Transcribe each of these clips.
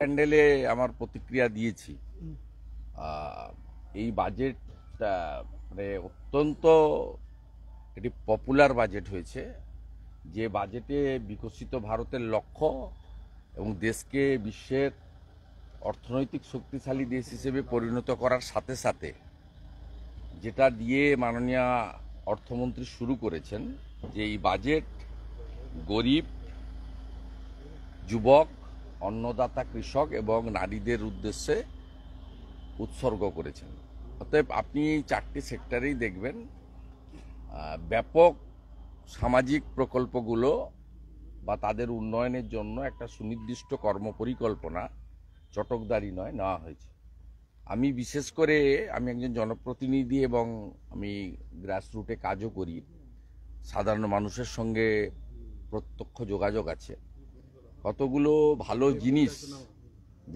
প্যান্ডেলে আমার প্রতিক্রিয়া দিয়েছি। এই বাজেট মানে অত্যন্ত একটি পপুলার বাজেট হয়েছে, যে বাজেটে বিকশিত ভারতের লক্ষ্য এবং দেশকে বিশ্বের অর্থনৈতিক শক্তিশালী দেশ হিসেবে পরিণত করার সাথে সাথে যেটা দিয়ে মাননীয় অর্থমন্ত্রী শুরু করেছেন, যে এই বাজেট গরিব, যুবক, অন্নদাতা কৃষক এবং নারীদের উদ্দেশ্যে উৎসর্গ করেছেন। অতএব আপনি এই চারটি সেক্টরেই দেখবেন ব্যাপক সামাজিক প্রকল্পগুলো বা তাদের উন্নয়নের জন্য একটা সুনির্দিষ্ট কর্মপরিকল্পনা, চটকদারি নয়, নেওয়া হয়েছে। আমি বিশেষ করে আমি একজন জনপ্রতিনিধি এবং আমি গ্রাসরুটে কাজও করি, সাধারণ মানুষের সঙ্গে প্রত্যক্ষ যোগাযোগ আছে। কতগুলো ভালো জিনিস,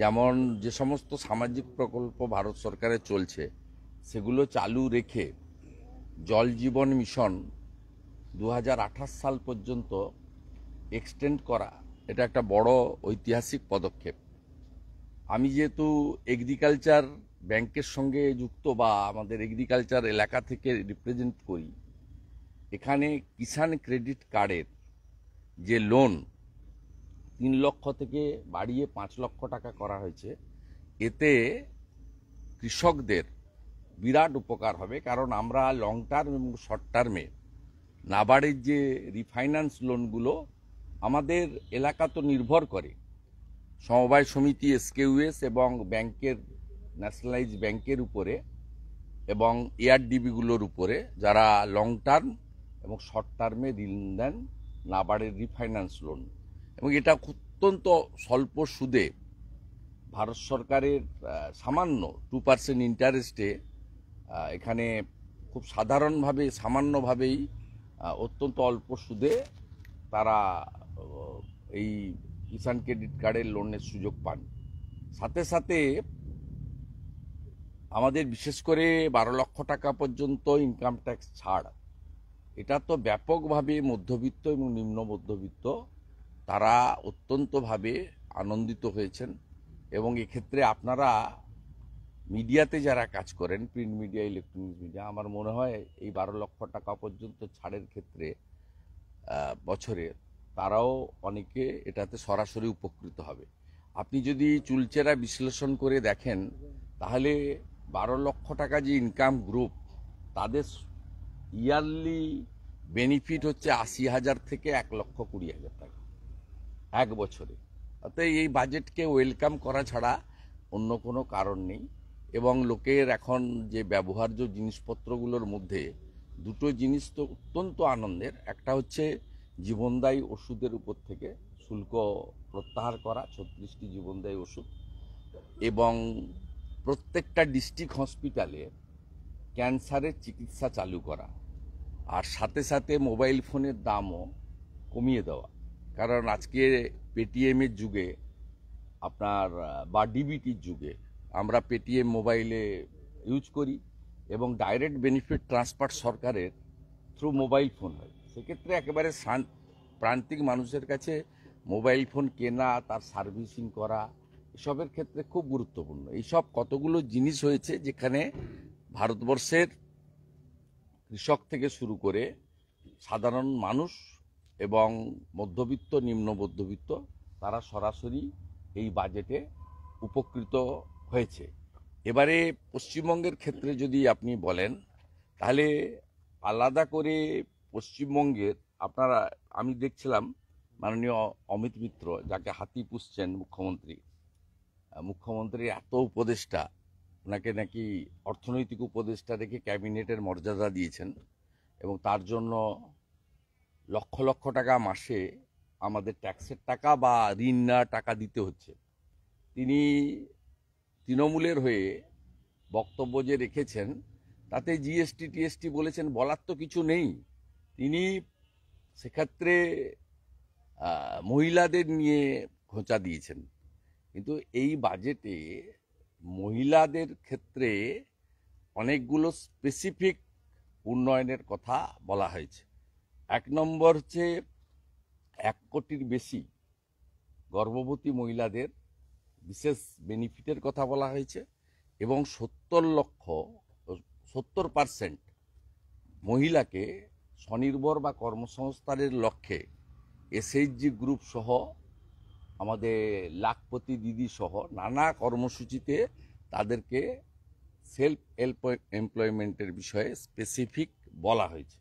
যেমন যে সমস্ত সামাজিক প্রকল্প ভারত সরকারের চলছে সেগুলো চালু রেখে জল জীবন মিশন 2028 সাল পর্যন্ত এক্সটেন্ড করা, এটা একটা বড় ঐতিহাসিক পদক্ষেপ। আমি যেহেতু এগ্রিকালচার ব্যাংকের সঙ্গে যুক্ত বা আমাদের এগ্রিকালচার এলাকা থেকে রিপ্রেজেন্ট করি, এখানে কিষাণ ক্রেডিট কার্ডের যে লোন 3 লক্ষ থেকে বাড়িয়ে 5 লক্ষ টাকা করা হয়েছে, এতে কৃষকদের বিরাট উপকার হবে। কারণ আমরা লং টার্ম এবং শর্ট টার্মে নাবার্ডের যে রিফাইন্যান্স লোনগুলো আমাদের এলাকা তো নির্ভর করে সমবায় সমিতি, এসকেইউএস এবং ব্যাংকের, ন্যাশনালাইজ ব্যাংকের উপরে এবং এআরডিবিগুলোর উপরে, যারা লং টার্ম এবং শর্ট টার্মে ঋণ দেন নাবার্ডের রিফাইন্যান্স লোন। এবং এটা অত্যন্ত স্বল্প সুদে ভারত সরকারের সামান্য 2% ইন্টারেস্টে এখানে খুব সাধারণভাবে, সামান্যভাবেই অত্যন্ত অল্প সুদে তারা এই কিষাণ ক্রেডিট কার্ডের লোনের সুযোগ পান। সাথে সাথে আমাদের বিশেষ করে 12 লক্ষ টাকা পর্যন্ত ইনকাম ট্যাক্স ছাড়, এটা তো ব্যাপকভাবে মধ্যবিত্ত এবং নিম্ন মধ্যবিত্ত তারা অত্যন্তভাবে আনন্দিত হয়েছেন। এবং এক্ষেত্রে আপনারা মিডিয়াতে যারা কাজ করেন, প্রিন্ট মিডিয়া, ইলেকট্রনিক্স মিডিয়া, আমার মনে হয় এই 12 লক্ষ টাকা পর্যন্ত ছাড়ের ক্ষেত্রে বছরে তারাও অনেকে এটাতে সরাসরি উপকৃত হবে। আপনি যদি চুলচেরা বিশ্লেষণ করে দেখেন, তাহলে 12 লক্ষ টাকা যে ইনকাম গ্রুপ, তাদের ইয়ারলি বেনিফিট হচ্ছে 80,000 থেকে 1,20,000 টাকা এক বছরে। অর্থাৎ এই বাজেটকে ওয়েলকাম করা ছাড়া অন্য কোনো কারণ নেই। এবং লোকের এখন যে ব্যবহার্য জিনিসপত্রগুলোর মধ্যে দুটো জিনিস তো অত্যন্ত আনন্দের। একটা হচ্ছে জীবনদায়ী ওষুধের উপর থেকে শুল্ক প্রত্যাহার করা, 36টি জীবনদায়ী ওষুধ, এবং প্রত্যেকটা ডিস্ট্রিক্ট হসপিটালে ক্যান্সারের চিকিৎসা চালু করা, আর সাথে সাথে মোবাইল ফোনের দামও কমিয়ে দেওয়া। কারণ আজকে পেটিএমের যুগে আপনার বা ডিবিটির যুগে আমরা পেটিএম মোবাইলে ইউজ করি এবং ডাইরেক্ট বেনিফিট ট্রান্সফার সরকারের থ্রু মোবাইল ফোন হয়। সেক্ষেত্রে একেবারে প্রান্তিক মানুষের কাছে মোবাইল ফোন কেনা, তার সার্ভিসিং করা, এসবের ক্ষেত্রে খুব গুরুত্বপূর্ণ। এইসব কতগুলো জিনিস হয়েছে যেখানে ভারতবর্ষের কৃষক থেকে শুরু করে সাধারণ মানুষ এবং মধ্যবিত্ত, নিম্ন মধ্যবিত্ত তারা সরাসরি এই বাজেটে উপকৃত হয়েছে। এবারে পশ্চিমবঙ্গের ক্ষেত্রে যদি আপনি বলেন, তাহলে আলাদা করে পশ্চিমবঙ্গের আপনারা, আমি দেখছিলাম মাননীয় অমিত মিত্র, যাকে হাতি পুষছেন মুখ্যমন্ত্রীর এত উপদেষ্টা, ওনাকে নাকি অর্থনৈতিক উপদেষ্টা রেখে ক্যাবিনেটের মর্যাদা দিয়েছেন এবং তার জন্য লক্ষ লক্ষ টাকা মাসে আমাদের ট্যাক্সের টাকা বা ঋণ নেওয়ার টাকা দিতে হচ্ছে। তিনি তৃণমূলের হয়ে বক্তব্য যে রেখেছেন, তাতে জিএসটি টিএসটি বলেছেন, বলার তো কিছু নেই। তিনি সেক্ষেত্রে মহিলাদের নিয়ে খোঁচা দিয়েছেন। কিন্তু এই বাজেটে মহিলাদের ক্ষেত্রে অনেকগুলো স্পেসিফিক উন্নয়নের কথা বলা হয়েছে। 1 নম্বর হচ্ছে 1 কোটির বেশি গর্ভবতী মহিলাদের বিশেষ বেনিফিটের কথা বলা হয়েছে এবং 70% মহিলাকে স্বনির্ভর বা কর্মসংস্থানের লক্ষ্যে এসএইচজি গ্রুপ সহ আমাদের লাখপতি দিদি সহ নানা কর্মসূচিতে তাদেরকে সেলফ এমপ্লয়মেন্টের বিষয়ে স্পেসিফিক বলা হয়েছে।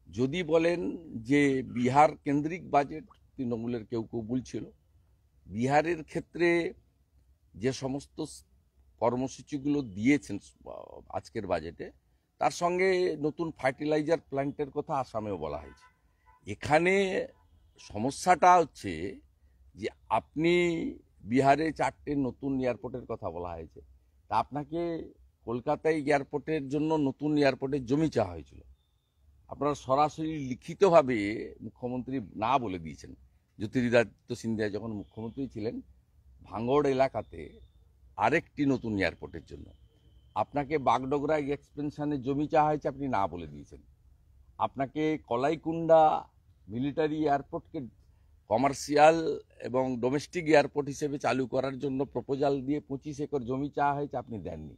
যদি বলেন যে বিহার কেন্দ্রিক বাজেট, তৃণমূলের কেউ কেউ বলছিল বিহারের ক্ষেত্রে যে সমস্ত কর্মসূচিগুলো দিয়েছেন আজকের বাজেটে, তার সঙ্গে নতুন ফার্টিলাইজার প্ল্যান্টের কথা আসামেও বলা হয়েছে। এখানে সমস্যাটা হচ্ছে যে আপনি বিহারে 4টে নতুন এয়ারপোর্টের কথা বলা হয়েছে, তা আপনাকে কলকাতায় এয়ারপোর্টের জন্য নতুন এয়ারপোর্টের জমি চাওয়া হয়েছিল। আপনারা সরাসরি লিখিতভাবে মুখ্যমন্ত্রী না বলে দিয়েছেন। জ্যোতিরাদিত্য সিন্ধিয়া যখন মুখ্যমন্ত্রী ছিলেন, ভাঙড় এলাকাতে আরেকটি নতুন এয়ারপোর্টের জন্য আপনাকে বাগডোগরা এক্সপেনশনের জমি চাওয়া হয়েছে, আপনি না বলে দিয়েছেন। আপনাকে কলাইকুণ্ডা মিলিটারি এয়ারপোর্টকে কমার্শিয়াল এবং ডোমেস্টিক এয়ারপোর্ট হিসেবে চালু করার জন্য প্রপোজাল দিয়ে 25 একর জমি চাওয়া হয়েছে, আপনি দেননি।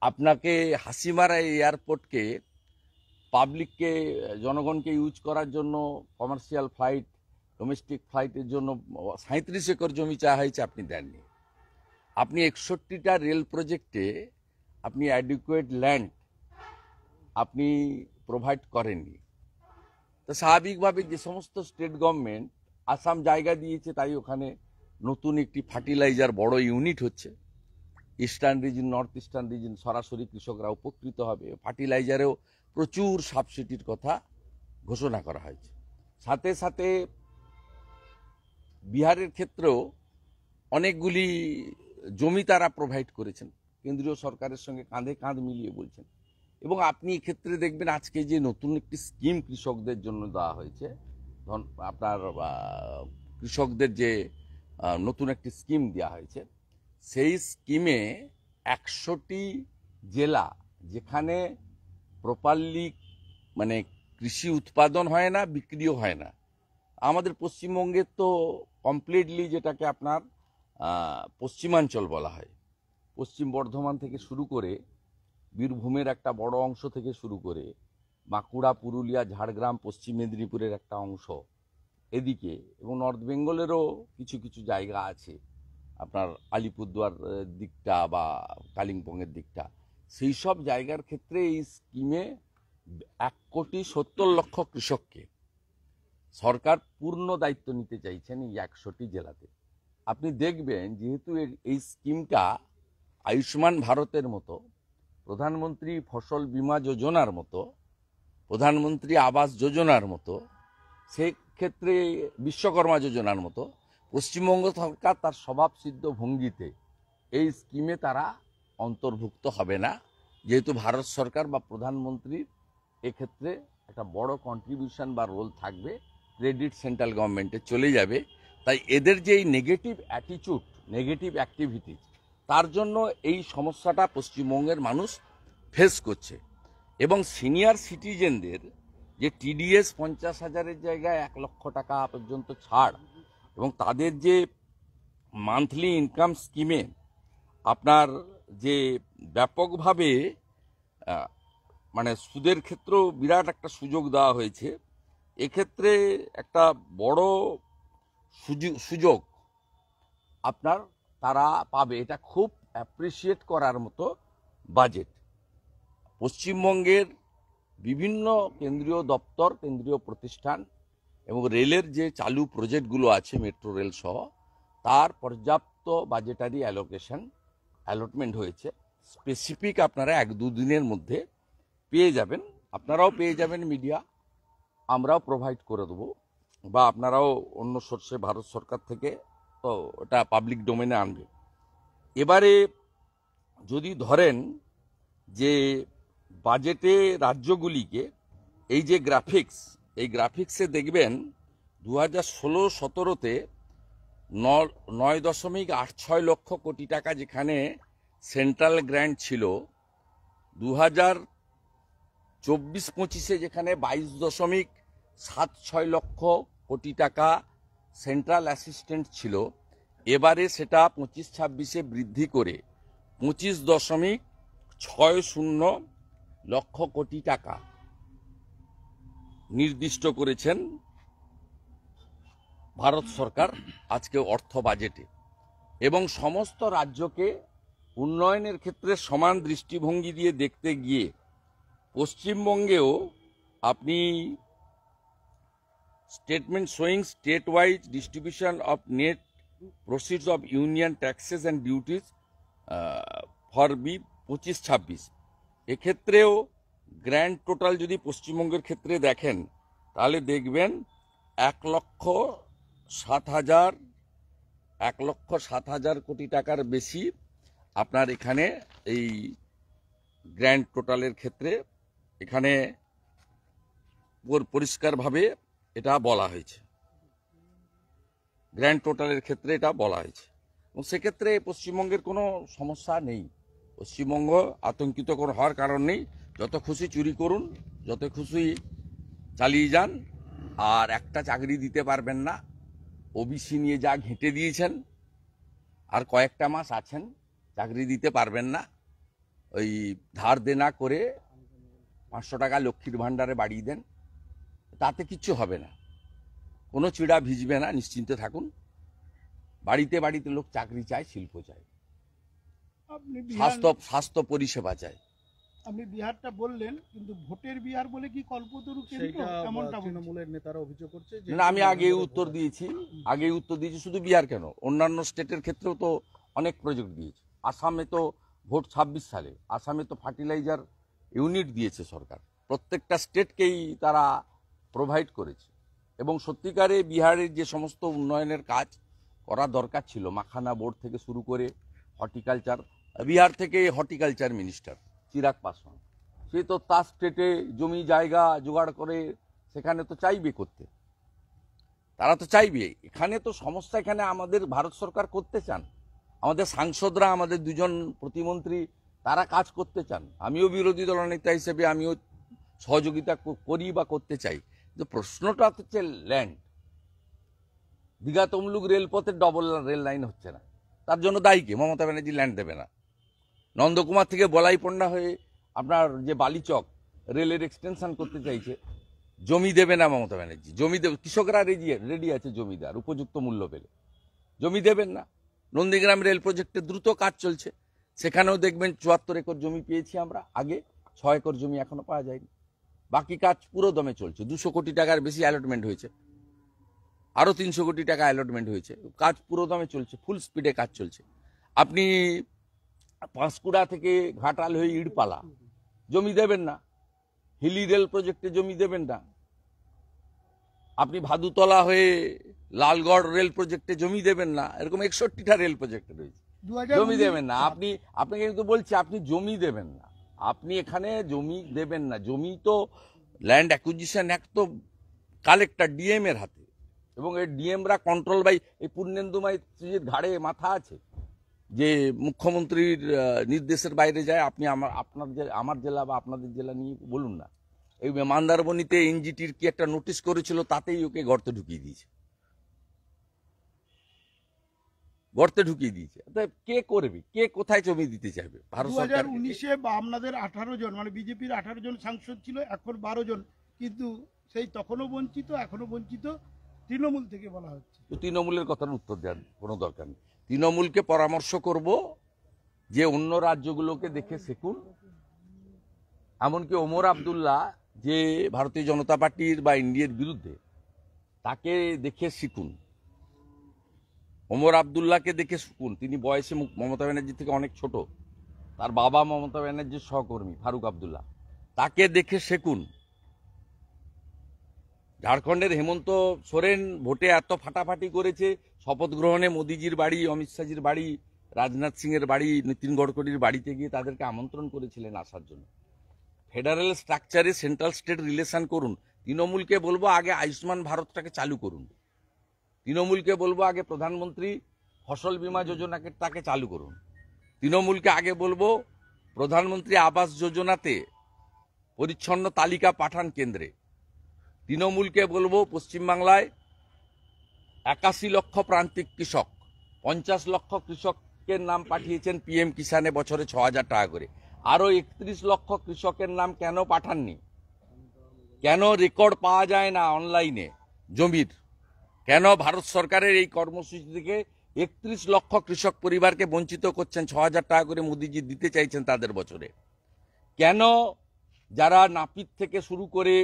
আপনাকে হাসিমারা এয়ারপোর্টকে পাবলিককে, জনগণকে ইউজ করার জন্য কমার্শিয়াল ফ্লাইট, ডোমেস্টিক ফ্লাইটের জন্য 37 একর জমি চাওয়া হয়েছে, আপনি দেননি। আপনি 61টা রেল প্রজেক্টে আপনি অ্যাডিকুয়েট ল্যান্ড আপনি প্রোভাইড করেননি। তো স্বাভাবিকভাবে যে সমস্ত স্টেট গভর্নমেন্ট আসাম জায়গা দিয়েছে, তাই ওখানে নতুন একটি ফার্টিলাইজার বড় ইউনিট হচ্ছে। Eastern reason, north eastern reason সরাসরি কৃষকরা উপকৃত হবে। ফার্টিলাইজারেও প্রচুর সাবসিডির কথা ঘোষণা করা হয়েছে। সাথে সাথে বিহারের ক্ষেত্রেও অনেকগুলি জমি তারা প্রোভাইড করেছেন, কেন্দ্রীয় সরকারের সঙ্গে কাঁধে কাঁধ মিলিয়ে বলছেন। এবং আপনি এক্ষেত্রে দেখবেন আজকে যে নতুন একটি স্কিম কৃষকদের জন্য দেওয়া হয়েছে, আপনার কৃষকদের যে নতুন একটি স্কিম দেওয়া হয়েছে, সেই স্কিমে 100টি জেলা যেখানে প্রপারলি মানে কৃষি উৎপাদন হয় না, বিক্রিও হয় না। আমাদের পশ্চিমবঙ্গের তো কমপ্লিটলি যেটাকে আপনার পশ্চিমাঞ্চল বলা হয়, পশ্চিম বর্ধমান থেকে শুরু করে বীরভূমের একটা বড় অংশ থেকে শুরু করে বাঁকুড়া, পুরুলিয়া, ঝাড়গ্রাম, পশ্চিম মেদিনীপুরের একটা অংশ এদিকে, এবং নর্থ বেঙ্গলেরও কিছু কিছু জায়গা আছে, আপনার আলিপুরদুয়ার দিকটা বা কালিম্পংয়ের দিকটা। সেই সব জায়গার ক্ষেত্রে এই স্কিমে 1,70,00,000 কৃষককে সরকার পূর্ণ দায়িত্ব নিতে চাইছেন এই 100টি জেলাতে। আপনি দেখবেন যেহেতু এই স্কিমটা আয়ুষ্মান ভারতের মতো, প্রধানমন্ত্রী ফসল বীমা যোজনার মতো, প্রধানমন্ত্রী আবাস যোজনার মতো, সেক্ষেত্রে বিশ্বকর্মা যোজনার মতো, পশ্চিমবঙ্গ সরকার তার স্বভাবসিদ্ধ ভঙ্গিতে এই স্কিমে তারা অন্তর্ভুক্ত হবে না, যেহেতু ভারত সরকার বা প্রধানমন্ত্রীর এক্ষেত্রে একটা বড় কন্ট্রিবিউশন বা রোল থাকবে, ক্রেডিট সেন্ট্রাল গভর্নমেন্টে চলে যাবে। তাই এদের যে এই নেগেটিভ অ্যাটিচিউড, নেগেটিভ অ্যাক্টিভিটি, তার জন্য এই সমস্যাটা পশ্চিমবঙ্গের মানুষ ফেস করছে। এবং সিনিয়র সিটিজেনদের যে টিডিএস 50,000-এর জায়গায় 1,00,000 টাকা পর্যন্ত ছাড়, এবং তাদের যে মান্থলি ইনকাম স্কিমে আপনার যে ব্যাপকভাবে মানে সুদের ক্ষেত্রেও বিরাট একটা সুযোগ দেওয়া হয়েছে, এক্ষেত্রে একটা বড় সুযোগ আপনার তারা পাবে। এটা খুব অ্যাপ্রিসিয়েট করার মতো বাজেট। পশ্চিমবঙ্গের বিভিন্ন কেন্দ্রীয় দপ্তর, কেন্দ্রীয় প্রতিষ্ঠান এবং রেলের যে চালু প্রজেক্টগুলো আছে, মেট্রো রেল সহ, তার পর্যাপ্ত বাজেটারি অ্যালটমেন্ট হয়েছে। স্পেসিফিক আপনারা 1-2 দিনের মধ্যে পেয়ে যাবেন, আপনারাও পেয়ে যাবেন, মিডিয়া আমরাও প্রোভাইড করে দেবো, বা আপনারাও অন্য সোর্সে ভারত সরকার থেকে তো ওটা পাবলিক ডোমেনে আনবে। এবারে যদি ধরেন যে বাজেটে রাজ্যগুলিকে এই যে গ্রাফিক্স, এই গ্রাফিক্সে দেখবেন 2016-17-তে 9.86 লক্ষ কোটি টাকা যেখানে সেন্ট্রাল গ্র্যান্ট ছিল, 2024-25-এ যেখানে 22.76 লক্ষ কোটি টাকা সেন্ট্রাল অ্যাসিস্ট্যান্ট ছিল, এবারে সেটা 25-26-এ বৃদ্ধি করে 25.60 লক্ষ কোটি টাকা নির্দিষ্ট করেছেন ভারত সরকার আজকে অর্থ বাজেটে, এবং সমস্ত রাজ্যকে উন্নয়নের ক্ষেত্রে সমান দৃষ্টিভঙ্গি দিয়ে দেখতে গিয়ে পশ্চিমবঙ্গেও আপনি statement showing state wise distribution of net proceeds of union taxes and duties for B 25-26, এক্ষেত্রেও গ্র্যান্ড টোটাল যদি পশ্চিমবঙ্গের ক্ষেত্রে দেখেন তাহলে দেখবেন 1,07,000 কোটি টাকার বেশি আপনার এখানে এই গ্র্যান্ড টোটালের ক্ষেত্রে এখানে পরিষ্কারভাবে এটা বলা হয়েছে, গ্র্যান্ড টোটালের ক্ষেত্রে এটা বলা হয়েছে। এবং সেক্ষেত্রে পশ্চিমবঙ্গের কোনো সমস্যা নেই, পশ্চিমবঙ্গ আতঙ্কিত হওয়ার কারণ নেই। যত খুশি চুরি করুন, যত খুশি চালিয়ে যান, আর একটা চাকরি দিতে পারবেন না। ওবিসি নিয়ে যা ঘেঁটে দিয়েছেন, আর কয়েকটা মাস আছেন, চাকরি দিতে পারবেন না। ওই ধার দেনা করে 500 টাকা লক্ষ্মীর ভাণ্ডারে বাড়িয়ে দেন, তাতে কিচ্ছু হবে না, কোনো চিড়া ভিজবে না, নিশ্চিন্তে থাকুন। বাড়িতে বাড়িতে লোক চাকরি চায়, শিল্প চায়, স্বাস্থ্য পরিষেবা চায়। আপনি বিহারটা বললেন, কিন্তু ভোটের বিহার বলে কি কল্পতরু কেন্দ্র এমনটা তৃণমূলের নেতারা অভিযোগ করছে যে না, আমি আগেই উত্তর দিয়েছি, শুধু বিহার কেন, অন্যান্য স্টেটের ক্ষেত্রেও তো অনেক প্রজেক্ট দিয়েছে। আসামে তো ভোট 26 সালে, আসামে তো ফার্টিলাইজার ইউনিট দিয়েছে সরকার, প্রত্যেকটা স্টেটকেই তারা প্রোভাইড করেছে। এবং সত্যিকারে বিহারের যে সমস্ত উন্নয়নের কাজ করা দরকার ছিল, মাখানা বোর্ড থেকে শুরু করে হর্টিকালচার, বিহার থেকে হর্টিকালচার মিনিস্টার চিরাগ পাসওয়ান, সে তো তার স্টেটে জমি জায়গা জোগাড় করে সেখানে তো চাইবে করতে, তারা তো চাইবে। এখানে তো সমস্যা, এখানে আমাদের ভারত সরকার করতে চান, আমাদের সাংসদরা, আমাদের দুজন প্রতিমন্ত্রী তারা কাজ করতে চান। আমিও বিরোধী দলনেতা হিসেবে আমিও সহযোগিতা করি বা করতে চাই, কিন্তু প্রশ্নটা হচ্ছে ল্যান্ড। দীঘা তমলুক রেলপথের ডবল রেল লাইন হচ্ছে না, তার জন্য দায়ী কে? মমতা ব্যানার্জি ল্যান্ড দেবে না। নন্দকুমার থেকে বলাইপন্ডা হয়ে আপনার যে বালিচক রেলের এক্সটেনশন করতে চাইছে, জমি দেবে না মমতা ব্যানার্জি। জমি দেবে, কৃষকরা রেডি আছে জমি দেওয়ার, উপযুক্ত মূল্য পেলে জমি দেবেন না। নন্দীগ্রাম রেল প্রজেক্টে দ্রুত কাজ চলছে, সেখানেও দেখবেন 74 একর জমি পেয়েছি আমরা আগে, 6 একর জমি এখনো পাওয়া যায়নি। বাকি কাজ পুরো দমে চলছে, 200 কোটি টাকার বেশি অ্যালটমেন্ট হয়েছে, আরও 300 কোটি টাকা অ্যালটমেন্ট হয়েছে, কাজ পুরো দমে চলছে, ফুল স্পিডে কাজ চলছে। আপনি পাঁশকুড়া থেকে ঘাটাল হয়ে ইড়পালা জমি দেবেন না, হিলি রেল প্রজেক্টে জমি দেবেন না। আপনি ভাদুতলা হয়ে লালগড় রেল প্রজেক্টে জমি দেবেন না। এরকম 61টা রেল প্রজেক্টে রয়েছে, জমি দেবেন না। আপনাকে কিন্তু বলছি, আপনি জমি দেবেন না, আপনি এখানে জমি দেবেন না। জমি তো ল্যান্ড অ্যাকুইজিশন অ্যাক্ট তো কালেক্টর ডিএম এর হাতে, এবং এই ডিএমরা কন্ট্রোল বাই এই পূর্ণেন্দু মাইতির ঘাড়ে মাথা আছে যে মুখ্যমন্ত্রীর নির্দেশের বাইরে যায়। আপনি আমার জেলা বা আপনাদের জেলা নিয়ে বলুন না। এই মন্দারমণিতে এনজিটির কি একটা নোটিশ করেছিল, তাতেই ওকে গর্তে ঢুকিয়ে দিয়েছে। কে করবে, কে কোথায় জমি দিতে চাইবে? ভারত সরকার 2019-এ আপনাদের 18 জন, মানে বিজেপির 18 জন সাংসদ ছিল, এখন 12 জন, কিন্তু সেই তখনও বঞ্চিত, এখনো বঞ্চিত। তৃণমূল থেকে বলা হচ্ছে, তৃণমূলের কথার উত্তর দেওয়ার কোনো দরকার নেই। তৃণমূলকে পরামর্শ করব যে অন্য রাজ্যগুলোকে দেখে শিখুন। এমনকি ওমর আবদুল্লাহ যে ভারতীয় জনতা পার্টির বা ইন্ডিয়ার বিরুদ্ধে, তাকে দেখে শিখুন। ওমর আবদুল্লাহকে দেখে শিখুন, তিনি বয়সে মমতা ব্যানার্জি থেকে অনেক ছোট, তার বাবা মমতা ব্যানার্জির সহকর্মী ফারুক আবদুল্লাহ, তাকে দেখে শিখুন। ঝাড়খণ্ডের হেমন্ত সোরেন ভোটে এত ফাটাফাটি করেছে, শপথ গ্রহণে মোদিজির বাড়ি, অমিত শাহজির বাড়ি, রাজনাথ সিং এর বাড়ি, নীতিন গডকরির বাড়িতে গিয়ে তাদেরকে আমন্ত্রণ করেছিলেন আসার জন্য। ফেডারেল স্ট্রাকচারে সেন্ট্রাল স্টেট রিলেশন করুন। তৃণমূলকে বলবো আগে আয়ুষ্মান ভারতটাকে চালু করুন। তৃণমূলকে বলবো আগে প্রধানমন্ত্রী ফসল বীমা যোজনাকে তাকে চালু করুন। তৃণমূলকে আগে বলবো প্রধানমন্ত্রী আবাস যোজনাতে পরিচ্ছন্ন তালিকা পাঠান কেন্দ্রে। তৃণমূলকে বলবো পশ্চিমবাংলায় 81 লক্ষ প্রান্তিক কৃষক 50 লক্ষ কৃষকের নাম পাঠিয়েছেন পিএম কিষানে বছরে 6,000 টাকা করে। আরো 31 লক্ষ কৃষকের নাম কেন পাঠাননি? কেন রেকর্ড পাওয়া যায় না অনলাইনে জমির? কেন ভারত সরকারের এই কর্মসূচি থেকে 31 লক্ষ কৃষক পরিবারকে বঞ্চিত করছেন? 6,000 টাকা করে মোদিজি দিতে চাইছেন তাদের বছরে। কেন যারা নাপিত থেকে শুরু করে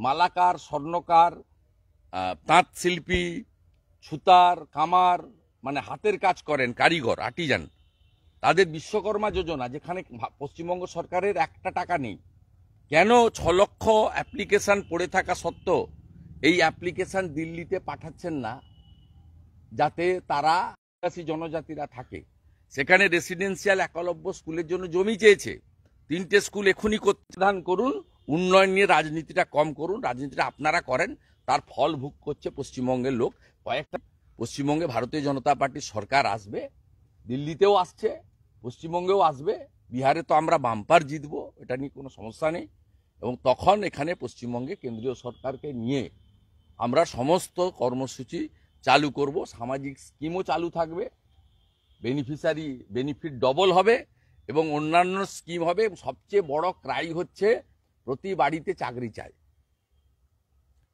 মালাকার, স্বর্ণকার, তাঁত শিল্পী, সুতার, কামার, মানে হাতের কাজ করেন, কারিগর, আর্টিজান, তাদের বিশ্বকর্মা যোজনা, যেখানে পশ্চিমবঙ্গ সরকারের একটা টাকা নেই, কেন 6 লক্ষ অ্যাপ্লিকেশন পড়ে থাকা সত্ত্বেও এই অ্যাপ্লিকেশন দিল্লিতে পাঠাচ্ছেন না, যাতে তারা আদিবাসী জনজাতিরা থাকে? সেখানে রেসিডেন্সিয়াল একলব্য স্কুলের জন্য জমি চেয়েছে। 3টে স্কুল এখনই প্রদান করুন, উন্নয়ন নিয়ে রাজনীতিটা কম করুন। রাজনীতিটা আপনারা করেন, তার ফল ভোগ করছে পশ্চিমবঙ্গের লোক। কয়েকটা পশ্চিমবঙ্গে ভারতীয় জনতা পার্টির সরকার আসবে, দিল্লিতেও আসছে, পশ্চিমবঙ্গেও আসবে, বিহারে তো আমরা বাম্পার জিতবো, এটা নিয়ে কোনো সমস্যা নেই। এবং তখন এখানে পশ্চিমবঙ্গে কেন্দ্রীয় সরকারকে নিয়ে আমরা সমস্ত কর্মসূচি চালু করব, সামাজিক স্কিমও চালু থাকবে, বেনিফিট ডবল হবে এবং অন্যান্য স্কিম হবে। সবচেয়ে বড় ক্রাই হচ্ছে প্রতি বাড়িতে চাকরি চাই।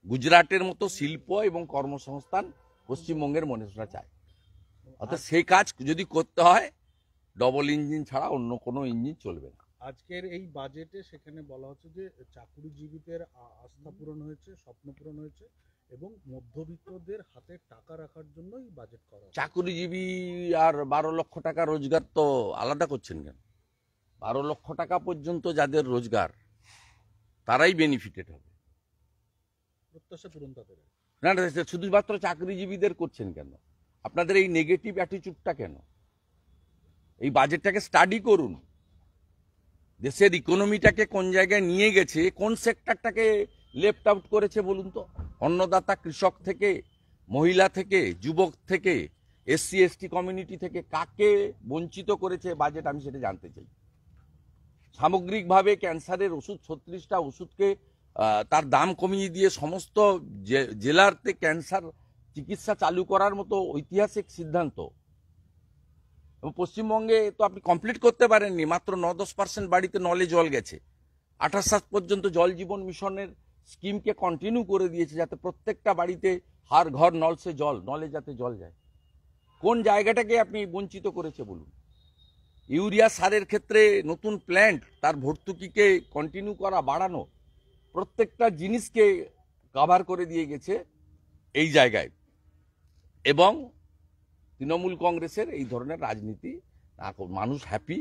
গুজরাটের মতো শিল্প এবং কর্মসংস্থান পশ্চিমবঙ্গের মানুষরা চায়। অর্থাৎ সেই কাজ যদি করতে হয়, ডবল ইঞ্জিন ছাড়া অন্য কোনো ইঞ্জিন চলবে না। আজকের এই বাজেটে সেখানে বলা হচ্ছে যে চাকুরিজীবীদের আস্থা পূরণ হয়েছে, স্বপ্ন পূরণ হয়েছে এবং মধ্যবিত্তদের হাতে টাকা রাখার জন্যই বাজেট করা হয়েছে। চাকুরিজীবী আর 12 লক্ষ টাকা রোজগার তো আলাদা করছেন কেন? 12 লক্ষ টাকা পর্যন্ত যাদের রোজগার, তারাই বেনিফিটেড হবে। প্রত্যাশা পূরণ তাদের। না না, শুধুমাত্র চাকরিজীবীদের করছেন কেন? আপনাদের এই নেগেটিভ অ্যাটিচিউডটা কেন? এই বাজেটটাকে স্টাডি করুন। দেশের ইকোনমিটাকে কোন জায়গায় নিয়ে গেছে, কোন সেক্টরটাকে লেফট আউট করেছে বলুন তো? অন্নদাতা কৃষক থেকে, মহিলা থেকে, যুবক থেকে, এসসি এসটি কমিউনিটি থেকে কাকে বঞ্চিত করেছে বাজেট, আমি সেটা জানতে চাই। সামগ্রিকভাবে ক্যান্সারের ওষুধ 36টা ওষুধকে তার দাম কমিয়ে দিয়ে সমস্ত জেলাতে ক্যান্সার চিকিৎসা চালু করার মতো ঐতিহাসিক সিদ্ধান্ত। এবং পশ্চিমবঙ্গে তো আপনি কমপ্লিট করতে পারেননি, মাত্র 9-10% বাড়িতে নলে জল গেছে। 28 পর্যন্ত জল জীবন মিশনের স্কিমকে কন্টিনিউ করে দিয়েছে, যাতে প্রত্যেকটা বাড়িতে হার ঘর নল সে জল, নলে যাতে জল যায়। কোন জায়গাটাকে আপনি বঞ্চিত করেছে বলুন? ইউরিয়া সারের ক্ষেত্রে নতুন প্ল্যান্ট, তার ভর্তুকিকে কন্টিনিউ করা, বাড়ানো, প্রত্যেকটা জিনিসকে কভার করে দিয়ে গেছে এই জায়গায়। এবং তৃণমূল কংগ্রেসের এই ধরনের রাজনীতি, মানুষ হ্যাপি,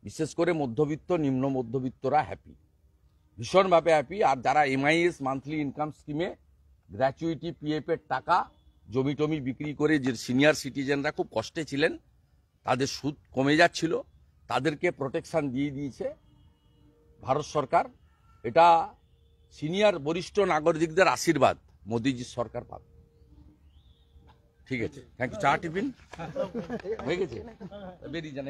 বিশেষ করে মধ্যবিত্ত, নিম্ন মধ্যবিত্তরা হ্যাপি, ভীষণভাবে হ্যাপি। আর যারা এমআইএস মান্থলি ইনকাম স্কিমে গ্র্যাচুইটি পিএফ এর টাকা জমি টমি বিক্রি করে যে সিনিয়র সিটিজেনরা খুব কষ্টে ছিলেন, তাদের সুদ কমে যাচ্ছিল, তাদেরকে প্রোটেকশন দিয়ে দিয়েছে ভারত সরকার। এটা সিনিয়র বরিষ্ঠ নাগরিকদের আশীর্বাদ মোদিজির সরকার পাবে। ঠিক আছে, থ্যাংক ইউ। চা টিফিন হয়ে গেছে, বেরিয়ে যান।